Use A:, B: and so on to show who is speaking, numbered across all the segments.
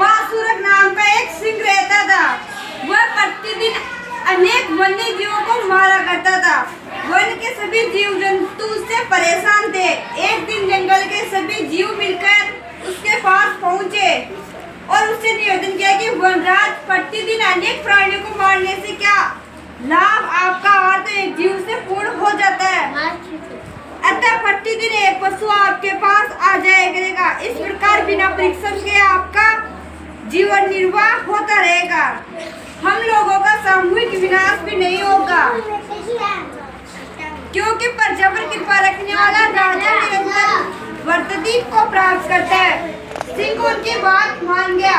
A: बासुरक नाम का एक सिंह रहता था। वह प्रतिदिन अनेक वन्य जीवों को मारा करता था। वन के सभी जीव जंतु उससे परेशान थे। एक दिन जंगल के सभी जीव मिलकर उसके पास पहुंचे और उससे निवेदन किया कि वनराज, प्रतिदिन अनेक प्राणियों को मारने से क्या लाभ? आपका आहार तो एक जीव से पूर्ण हो जाता है, अतः प्रतिदिन एक पशु आपके पास आ जाया करेगा। इस प्रकार बिना परिश्रम के आपका जीवन निर्वाह होता रहेगा। हम लोगों का सामूहिक विनाश भी नहीं होगा, क्योंकि प्रजा पर कृपा रखने वाला राजा निरंतर वर्तती को प्राप्त करता है। सिंह उनकी बात मान गया।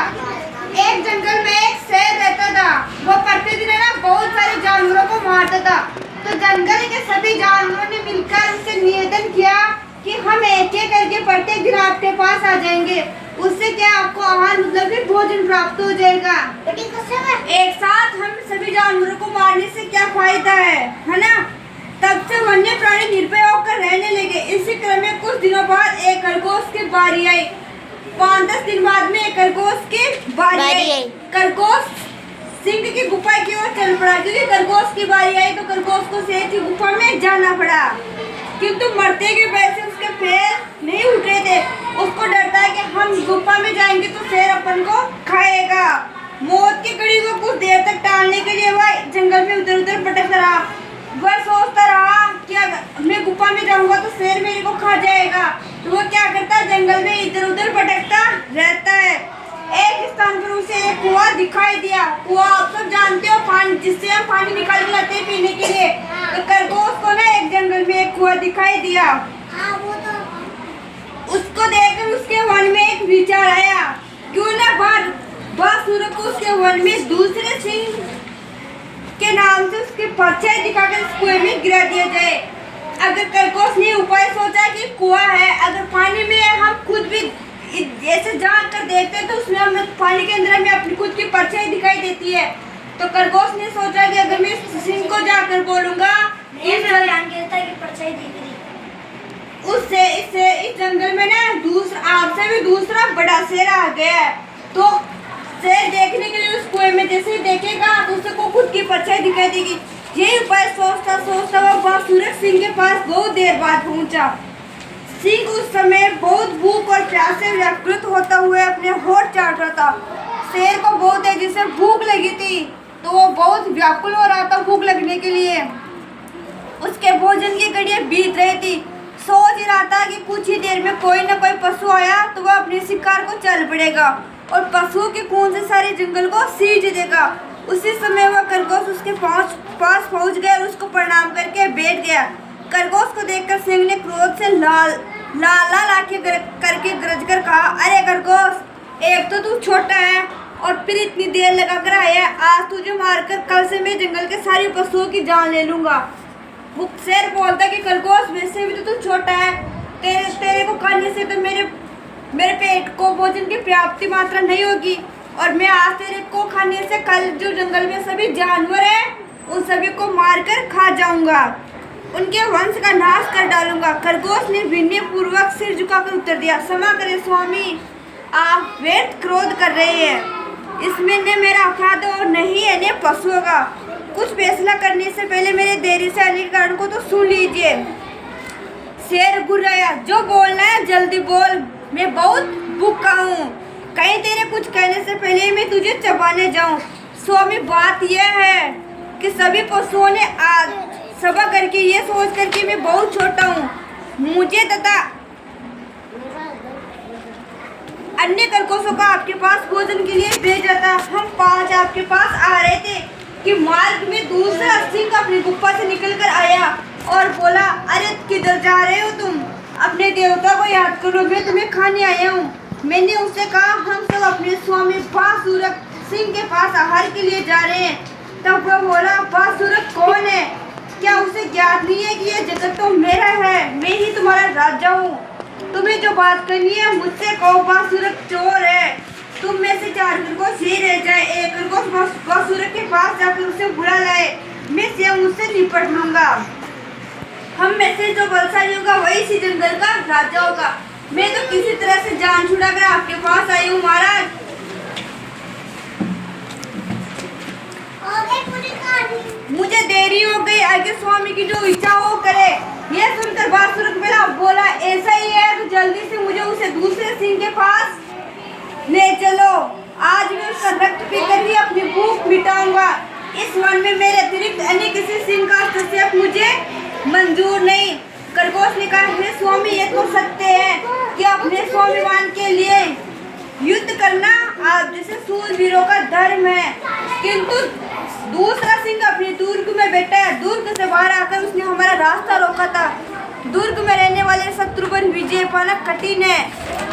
A: एक जंगल में एक शेर रहता था। वो प्रतिदिन बहुत सारे जानवरों को मारता था। तो जंगल के सभी जानवरों ने मिलकर उससे निवेदन किया कि हम एक एक करके प्रत्येक दिन आपके पास आ जाएंगे। उससे क्या आपको आहार मतलब कि भोजन प्राप्त हो जाएगा। एक साथ हम सभी जानवरों को मारने से क्या फायदा है ना? तब से वन्य प्राणी निर्भय होकर रहने लगे। इसी क्रम में कुछ दिनों बाद एक खरगोश की बारी आई। 5-10 दिन बाद में एक खरगोश की बारी आई। खरगोश सिंह की गुफा की ओर चल पड़ा। क्योंकि खरगोश की बारी आई तो खरगोश को शेर की गुफा में जाना पड़ा, किंतु मरते के वजह से उसके पैर नहीं उठ रहे थे। उसको डर था कि हम गुफा में जाएंगे तो शेर अपन को खाएगा। मौत की घड़ी को कुछ देर तक टालने के लिए वह जंगल में उधर उधर भटकता रहा। वह सोचता रहा कि अगर मैं गुफा में जाऊंगा तो शेर मेरे को खा जाएगा। तो वह क्या करता है, जंगल में इधर उधर भटकता रहता है। एक स्थान पर उसे एक कुआं दिखाई दिया। कुआं आप सब जानते हो, पानी जिससे हम पानी निकाल के लाते हैं पीने के लिए। तो खरगोश को ना एक जंगल में एक कुआं दिखाई दिया। उसको देखकर उसके मन में एक विचार आया, क्यों ना बासुर को उसके वन में दूसरे सिंह के नाम से उसके परछाई दिखाकर इस कुएं में गिरा दिया जाए। अगर खरगोश ने उपाय सोचा कि कुआं है, अगर पानी में हम खुद भी ऐसे जान कर देखते हैं तो उसमें हमें पानी के अंदर में अपनी खुद की परछाई दिखाई देती है। तो खरगोश ने सोचा कि अगर मैं सिंह को जाकर बोलूंगा उससे इस जंगल में ना आपसे भी दूसरा बड़ा शेर आ गया है। तो शेर देखने के लिए उस कुएं में जैसे ही देखेगा तो उसे को खुद की परछाई दिखाई देगी। यही उपाय सोचता सोचता वह बासुर सिंह के पास बहुत देर बाद पहुंचा। सिंह उस समय बहुत भूख और प्यास से व्याकुल होता हुआ अपने होठ चाट रहा था। शेर को बहुत तेजी से भूख लगी थी, तो वो बहुत व्याकुल हो रहा था भूख लगने के लिए। उसके भोजन की घड़ियां बीत रही थी। सोच ही रहा था कि कुछ ही देर में कोई न कोई पशु आया तो वह अपने शिकार को चल पड़ेगा और पशुओं के खून से सारे जंगल को सींच देगा। उसी समय वह खरगोश उसके पास पहुंच गया और उसको प्रणाम करके बैठ गया। खरगोश को देखकर सिंह ने क्रोध से लाल आंखें करके गरज कर कहा, अरे खरगोश, एक तो तू छोटा है और फिर इतनी देर लगा कर आया है। आज तुझे मारकर कल से मैं जंगल के सारे पशुओं की जान ले लूंगा। वो शेर बोलता कि खरगोश, वैसे भी तो तू छोटा है, तेरे को खाने से तो मेरे पेट को भोजन की पर्याप्त मात्रा नहीं होगी और मैं आज तेरे को खाने से कल जो जंगल में सभी जानवर है उन सभी को मारकर खा जाऊंगा, उनके वंश का नाश कर डालूंगा। खरगोश ने विनय पूर्वक सिर झुकाकर उत्तर दिया, क्षमा करें स्वामी, आप व्यर्थ क्रोध कर रहे हैं। इसमें न मेरा अपराध और नहीं है न पशुओं का। कुछ फैसला करने से पहले मेरे देरी से आने के कारण को तो सुन लीजिए। शेर गुर्राया, जो बोलना है जल्दी बोल, मैं बहुत भूखा हूँ। कहीं तेरे कुछ कहने से पहले मैं तुझे चबाने जाऊँ। स्वामी, बात यह है कि सभी पशुओं ने आज सभा करके ये सोच कर कि मैं बहुत छोटा हूँ, मुझे तथा अन्य खरगोशों का आपके पास भोजन के लिए भेजा था। हम 5 आपके पास आ रहे थे कि मार्ग में दूसरा सिंह अपनी गुफा से निकल कर आया और बोला, अरे किधर जा रहे हो तुम? अपने देवता को याद करो, मैं तुम्हें खाने आया हूँ। मैंने उससे कहा, हम सब अपने स्वामी बासुर सिंह के पास आहार के लिए जा रहे हैं। तब वह बोला, बासुर कौन है? क्या उसे ज्ञात नहीं है कि यह जगत तो मेरा है, मैं ही तुम्हारा राजा हूँ। तुम्हें जो बात करनी है मुझसे कहो। बासुर चोर है, तुम में से 4 खरगोश ही रह जाए। एक खरगोश बासुर के पास जाकर उसे बुला लाए, मैं स्वयं उससे निपट लूंगा। हम में से जो बलशाली होगा वही इसी जंगल का राजा होगा। मैं तो किसी तरह से जान छुड़ाकर आपके पास आई हूँ महाराज। बड़ी हो गई, आगे स्वामी की जो इच्छा हो करे। ये सुनकर बासुर बोला ऐसा ही है तो जल्दी से मुझे उसे दूसरे सिंह के पास ले चलो। आज मैं उसका रक्त पीकर ही अपनी भूख मिटाऊंगा। इस वन में मेरे अतिरिक्त अन्य किसी सिंह का हस्तक्षेप मुझे मंजूर नहीं। खरगोश ने कहा, हे स्वामी, ये तो सत्य है कि अपने स्वाभिमान के लिए युद्ध करना आप जैसे सूरवीरों का धर्म है, किंतु दूसरा सिंह अपने दुर्ग में बैठा है। दुर्ग से बाहर आकर उसने हमारा रास्ता रोका था। दुर्ग में रहने वाले शत्रु पर विजय पाना कठिन है।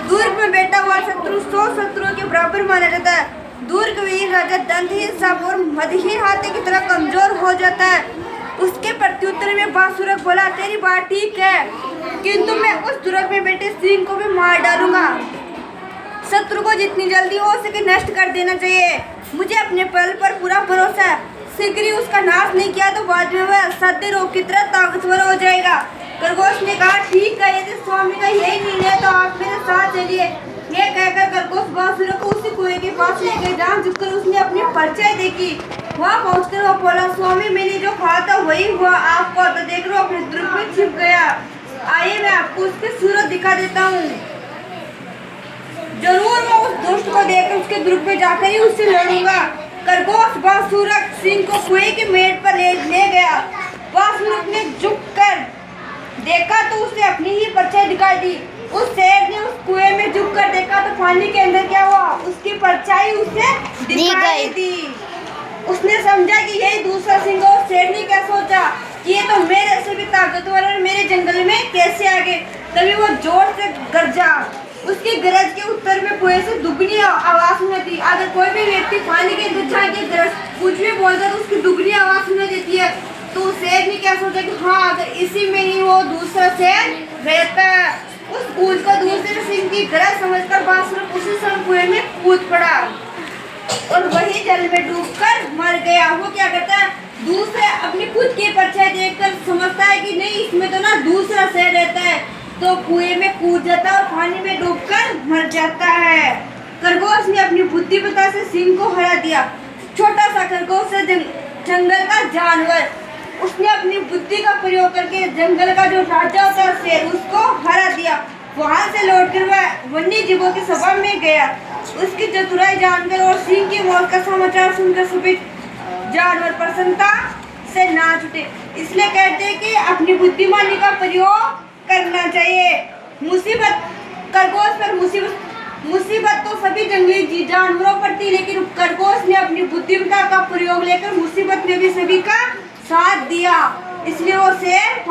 A: दुर्ग में बैठा हुआ शत्रु 100 शत्रुओं के बराबर माना जाता है। दुर्ग वीर राजा दंतहीन सब और मदहीन हाथी की तरह कमजोर हो जाता है। उसके प्रत्युत्तर में बासुरक बोला, तेरी बात ठीक है, किंतु मैं उस दुर्ग में बैठे सिंह को भी मार डालूंगा। शत्रु को जितनी जल्दी हो सके नष्ट कर देना चाहिए। मुझे अपने बल पर पूरा भरोसा है। शीघ्र ही उसका नाश नहीं किया तो बाद में वह असाध्य रोग की तरह ताकतवर हो जाएगा। खरगोश ने कहा, ठीक है, यदि स्वामी का यही निर्णय है तो आप मेरे साथ चलिए। यह कहकर खरगोश बासुर को उसी कुएं के पास ले गए जहाँ झुककर उसने अपनी परिचय देखी। वहाँ पहुंचकर वो बोला, स्वामी, मैंने जो कहा था वही हुआ। आपको तो देख लो अपने दुर्ग में छिप गया। आइए मैं आपको उसकी सूरत दिखा देता हूँ। जरूर मैं उस दुष्ट को देखकर उसके दुर्ग में जाकर ही उससे लड़ूंगा। खरगोश बासुरक सिंह को कुएं के मेड़ पर ले गया। बासुरक ने झुककर देखा तो उसने अपनी ही परछाई दिखाई दी। उस शेर ने उस कुएं में झुककर देखा तो पानी के अंदर क्या हुआ, उसकी परछाई उसे दिखाई दी। उसने समझा कि यही दूसरा सिंह है। शेर ने क्या सोचा कि ये तो मेरे से भी ताकतवर और मेरे जंगल में कैसे आ गए। तभी वो जोर से गरजा। उसकी गरज के उत्तर में कुएं से दुगनी आवाज सुनाई थी। अगर कोई भी व्यक्ति पानी के अंदर जाके गरज कुछ भी बोलता तो उसकी दुगनी आवाज सुनाई देती है। तो शेर ने क्या सोचा कि हाँ, अगर इसी में ही वो दूसरा शेर रहता है। उस कूद को दूसरे सिंह की गरज समझकर बासुर उसी समय कुएं में कूद पड़ा और वही जल में डूबकर मर गया। वो क्या करता है, दूसरे अपनी खुद की परछाई देखकर समझता है कि नहीं, इसमें तो ना दूसरा शेर रहता है, तो कुएं में कूद जाता है और पानी में डूबकर मर जाता है। खरगोश ने अपनी बुद्धिमत्ता से सिंह को हरा दिया। छोटा सा खरगोश है जंगल का जानवर। उसने अपनी बुद्धि का प्रयोग करके जंगल का जो राजा होता है शेर, उसको हरा दिया। वहां से लौटकर वह वन्य जीवों की सभा में गया। उसकी चतुराई जानकर और सिंह की मौत का समाचार सुनकर सभी जानवर प्रसन्नता से नाच उठे। इसलिए कहते हैं कि अपनी बुद्धिमानी का प्रयोग करना चाहिए। मुसीबत खरगोश पर मुसीबत तो सभी जंगली जानवरों पर थी, लेकिन खरगोश ने अपनी बुद्धिमत्ता का प्रयोग लेकर मुसीबत में भी सभी का साथ दिया। इसलिए वो शेर